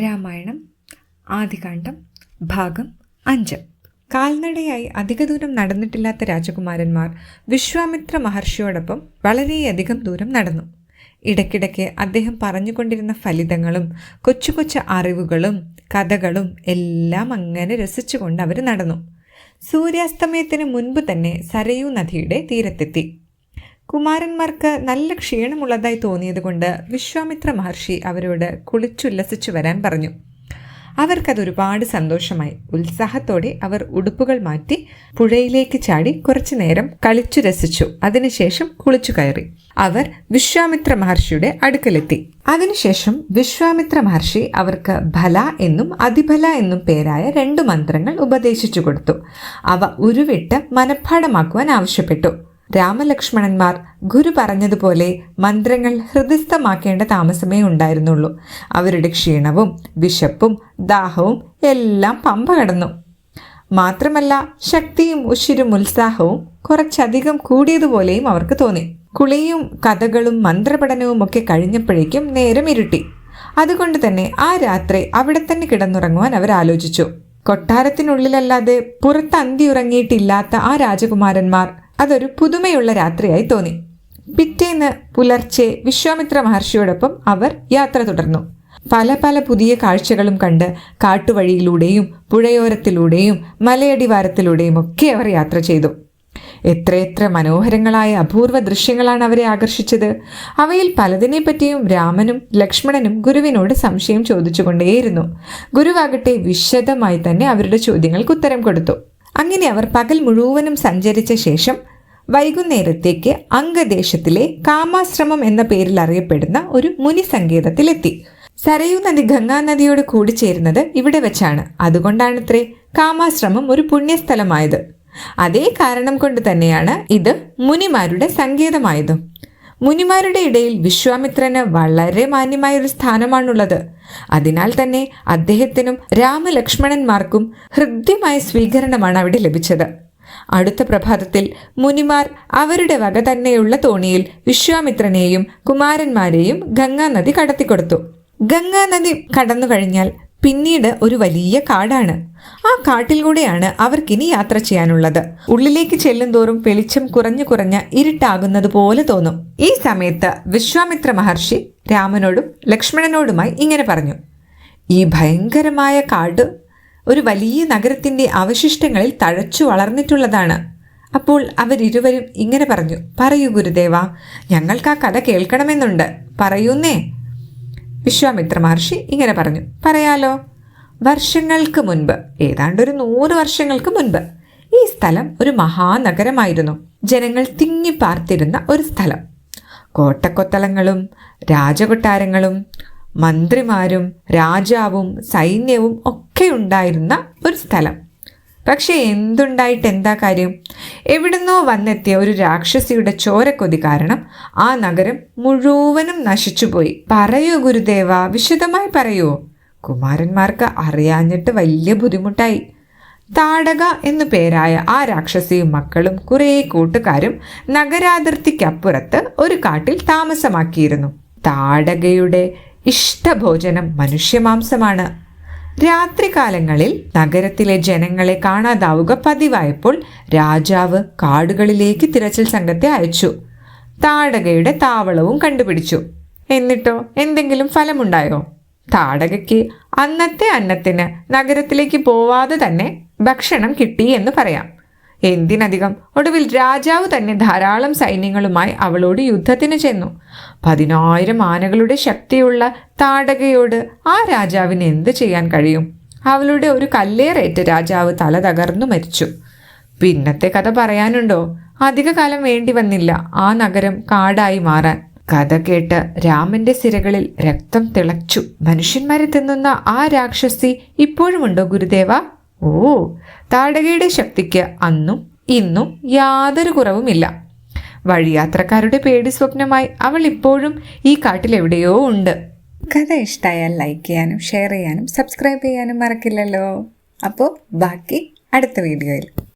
രാമായണം ആദികാണ്ഡം ഭാഗം 5. കാൽനടയായി അധിക ദൂരം നടന്നിട്ടില്ലാത്ത രാജകുമാരന്മാർ വിശ്വാമിത്ര മഹർഷിയോടൊപ്പം വളരെയധികം ദൂരം നടന്നു. ഇടയ്ക്കിടയ്ക്ക് അദ്ദേഹം പറഞ്ഞുകൊണ്ടിരുന്ന ഫലിതങ്ങളും കൊച്ചു കൊച്ചു അറിവുകളും കഥകളും എല്ലാം അങ്ങനെ രസിച്ചുകൊണ്ട് അവർ നടന്നു. സൂര്യാസ്തമയത്തിന് മുൻപ് തന്നെ സരയൂ നദിയുടെ തീരത്തെത്തി. കുമാരന്മാർക്ക് നല്ല ക്ഷീണമുള്ളതായി തോന്നിയതുകൊണ്ട് വിശ്വാമിത്ര മഹർഷി അവരോട് കുളിച്ചുല്ലസിച്ചു വരാൻ പറഞ്ഞു. അവർക്കതൊരുപാട് സന്തോഷമായി. ഉത്സാഹത്തോടെ അവർ ഉടുപ്പുകൾ മാറ്റി പുഴയിലേക്ക് ചാടി കുറച്ചു നേരം കളിച്ചു രസിച്ചു. അതിനുശേഷം കുളിച്ചു കയറി അവർ വിശ്വാമിത്ര മഹർഷിയുടെ അടുക്കലെത്തി. അതിനുശേഷം വിശ്വാമിത്ര മഹർഷി അവർക്ക് ഭല എന്നും അതിബല എന്നും പേരായ 2 മന്ത്രങ്ങൾ ഉപദേശിച്ചു കൊടുത്തു. അവ ഉരുവിട്ട് മനഃപ്പാഠമാക്കുവാൻ ആവശ്യപ്പെട്ടു. രാമലക്ഷ്മണന്മാർ ഗുരു പറഞ്ഞതുപോലെ മന്ത്രങ്ങൾ ഹൃദയസ്ഥമാക്കേണ്ട താമസമേ ഉണ്ടായിരുന്നുള്ളൂ. അവരുടെ ക്ഷീണവും വിശപ്പും ദാഹവും എല്ലാം പമ്പ കടന്നു. മാത്രമല്ല ശക്തിയും ഉശിരും ഉത്സാഹവും കുറച്ചധികം കൂടിയതുപോലെയും അവർക്ക് തോന്നി. കുളിയും കഥകളും മന്ത്രപഠനവും ഒക്കെ കഴിഞ്ഞപ്പോഴേക്കും നേരം ഇരുട്ടി. അതുകൊണ്ട് തന്നെ ആ രാത്രി അവിടെ തന്നെ കിടന്നുറങ്ങുവാൻ അവർ ആലോചിച്ചു. കൊട്ടാരത്തിനുള്ളിലല്ലാതെ പുറത്ത് അന്തി ഉറങ്ങിയിട്ടില്ലാത്ത ആ രാജകുമാരന്മാർ അതൊരു പുതുമയുള്ള രാത്രിയായി തോന്നി. പിറ്റേന്ന് പുലർച്ചെ വിശ്വാമിത്ര മഹർഷിയോടൊപ്പം അവർ യാത്ര തുടർന്നു. പല പല പുതിയ കാഴ്ചകളും കണ്ട് കാട്ടുവഴിയിലൂടെയും പുഴയോരത്തിലൂടെയും മലയടിവാരത്തിലൂടെയും ഒക്കെ അവർ യാത്ര ചെയ്തു. എത്രയെത്ര മനോഹരങ്ങളായ അപൂർവ ദൃശ്യങ്ങളാണ് അവരെ ആകർഷിച്ചത്. അവയിൽ പലതിനെ പറ്റിയും രാമനും ലക്ഷ്മണനും ഗുരുവിനോട് സംശയം ചോദിച്ചുകൊണ്ടേയിരുന്നു. ഗുരുവാകട്ടെ വിശദമായി തന്നെ അവരുടെ ചോദ്യങ്ങൾക്ക് ഉത്തരം കൊടുത്തു. അങ്ങനെ അവർ പകൽ മുഴുവനും സഞ്ചരിച്ച ശേഷം വൈകുന്നേരത്തേക്ക് അംഗദേശത്തിലെ കാമാശ്രമം എന്ന പേരിൽ അറിയപ്പെടുന്ന ഒരു മുനി സങ്കേതത്തിലെത്തി. സരയൂ നദി ഗംഗാനദിയോട് കൂടിച്ചേരുന്നത് ഇവിടെ വെച്ചാണ്. അതുകൊണ്ടാണത്രേ കാമാശ്രമം ഒരു പുണ്യസ്ഥലമായത്. അതേ കാരണം കൊണ്ട് തന്നെയാണ് ഇത് മുനിമാരുടെ സങ്കേതമായതും. മുനിമാരുടെ ഇടയിൽ വിശ്വാമിത്രന് വളരെ മാന്യമായൊരു സ്ഥാനമാണുള്ളത്. അതിനാൽ തന്നെ അദ്ദേഹത്തിനും രാമലക്ഷ്മണന്മാർക്കും ഹൃദ്യമായ സ്വീകരണമാണ് അവിടെ ലഭിച്ചത്. അടുത്ത പ്രഭാതത്തിൽ മുനിമാർ അവരുടെ വക തന്നെയുള്ള തോണിയിൽ വിശ്വാമിത്രനെയും കുമാരന്മാരെയും ഗംഗാനദി കടത്തിക്കൊടുത്തു. ഗംഗാനദി കടന്നു കഴിഞ്ഞാൽ പിന്നീട് ഒരു വലിയ കാടാണ്. ആ കാട്ടിലൂടെയാണ് അവർക്കിനി യാത്ര ചെയ്യാനുള്ളത്. ഉള്ളിലേക്ക് ചെല്ലും തോറും വെളിച്ചം കുറഞ്ഞു കുറഞ്ഞ ഇരുട്ടാകുന്നത് പോലെ തോന്നും. ഈ സമയത്ത് വിശ്വാമിത്ര മഹർഷി രാമനോടും ലക്ഷ്മണനോടുമായി ഇങ്ങനെ പറഞ്ഞു: ഈ ഭയങ്കരമായ കാട് ഒരു വലിയ നഗരത്തിന്റെ അവശിഷ്ടങ്ങളിൽ തഴച്ചു വളർന്നിട്ടുള്ളതാണ്. അപ്പോൾ അവരിരുവരും ഇങ്ങനെ പറഞ്ഞു: പറയൂ ഗുരുദേവ, ഞങ്ങൾക്ക് ആ കഥ കേൾക്കണമെന്നുണ്ട്, പറയൂന്നേ. വിശ്വാമിത്ര മഹർഷി ഇങ്ങനെ പറഞ്ഞു: പറയാലോ. വർഷങ്ങൾക്ക് മുൻപ്, ഏതാണ്ടൊരു 100 വർഷങ്ങൾക്ക് മുൻപ്, ഈ സ്ഥലം ഒരു മഹാനഗരമായിരുന്നു. ജനങ്ങൾ തിങ്ങിപ്പാർത്തിരുന്ന ഒരു സ്ഥലം. കോട്ടക്കൊത്തളങ്ങളും രാജകൊട്ടാരങ്ങളും മന്ത്രിമാരും രാജാവും സൈന്യവും ഒക്കെ ഉണ്ടായിരുന്ന ഒരു സ്ഥലം. പക്ഷെ എന്തുണ്ടായിട്ട് എന്താ കാര്യം? എവിടുന്നോ വന്നെത്തിയ ഒരു രാക്ഷസിയുടെ ചോരക്കൊതി കാരണം ആ നഗരം മുഴുവനും നശിച്ചുപോയി. പറയൂ ഗുരുദേവ, വിശദമായി പറയൂ. കുമാരന്മാർക്ക് അറിയാഞ്ഞിട്ട് വലിയ ബുദ്ധിമുട്ടായി. താടക എന്നു പേരായ ആ രാക്ഷസിയും മക്കളും കുറേ കൂട്ടുകാരും നഗരാതിർത്തിക്കപ്പുറത്ത് ഒരു കാട്ടിൽ താമസമാക്കിയിരുന്നു. താടകയുടെ ഇഷ്ടഭോജനം മനുഷ്യമാംസമാണ്. രാത്രികാലങ്ങളിൽ നഗരത്തിലെ ജനങ്ങളെ കാണാതാവുക പതിവായപ്പോൾ രാജാവ് കാടുകളിലേക്ക് തിരച്ചിൽ സംഘത്തെ അയച്ചു. താടകയുടെ താവളവും കണ്ടുപിടിച്ചു. എന്നിട്ടോ എന്തെങ്കിലും ഫലമുണ്ടായോ? താടകയ്ക്ക് അന്നത്തെ അന്നത്തിന് നഗരത്തിലേക്ക് പോവാതെ തന്നെ ഭക്ഷണം കിട്ടി എന്ന് പറയാം. എന്തിനധികം, ഒടുവിൽ രാജാവ് തന്നെ ധാരാളം സൈന്യങ്ങളുമായി അവളോട് യുദ്ധത്തിന് ചെന്നു. 10,000 ആനകളുടെ ശക്തിയുള്ള താടകയോട് ആ രാജാവിന് എന്ത് ചെയ്യാൻ കഴിയും? അവളുടെ ഒരു കല്ലേറേറ്റ് രാജാവ് തല തകർന്നു മരിച്ചു. പിന്നത്തെ കഥ പറയാനുണ്ടോ? അധിക കാലം വേണ്ടി വന്നില്ല ആ നഗരം കാടായി മാറാൻ. കഥ കേട്ട് രാമന്റെ സിരകളിൽ രക്തം തിളച്ചു. മനുഷ്യന്മാരെ തിന്നുന്ന ആ രാക്ഷസി ഇപ്പോഴുമുണ്ടോ ഗുരുദേവ? ഓ, താടകയുടെ ശക്തിക്ക് അന്നും ഇന്നും യാതൊരു കുറവുമില്ല. വഴിയാത്രക്കാരുടെ പേടി സ്വപ്നമായി അവൾ ഇപ്പോഴും ഈ കാട്ടിലെവിടെയോ ഉണ്ട്. കഥ ഇഷ്ടമായാൽ ലൈക്ക് ചെയ്യാനും ഷെയർ ചെയ്യാനും സബ്സ്ക്രൈബ് ചെയ്യാനും മറക്കില്ലല്ലോ. അപ്പോൾ ബാക്കി അടുത്ത വീഡിയോയിൽ.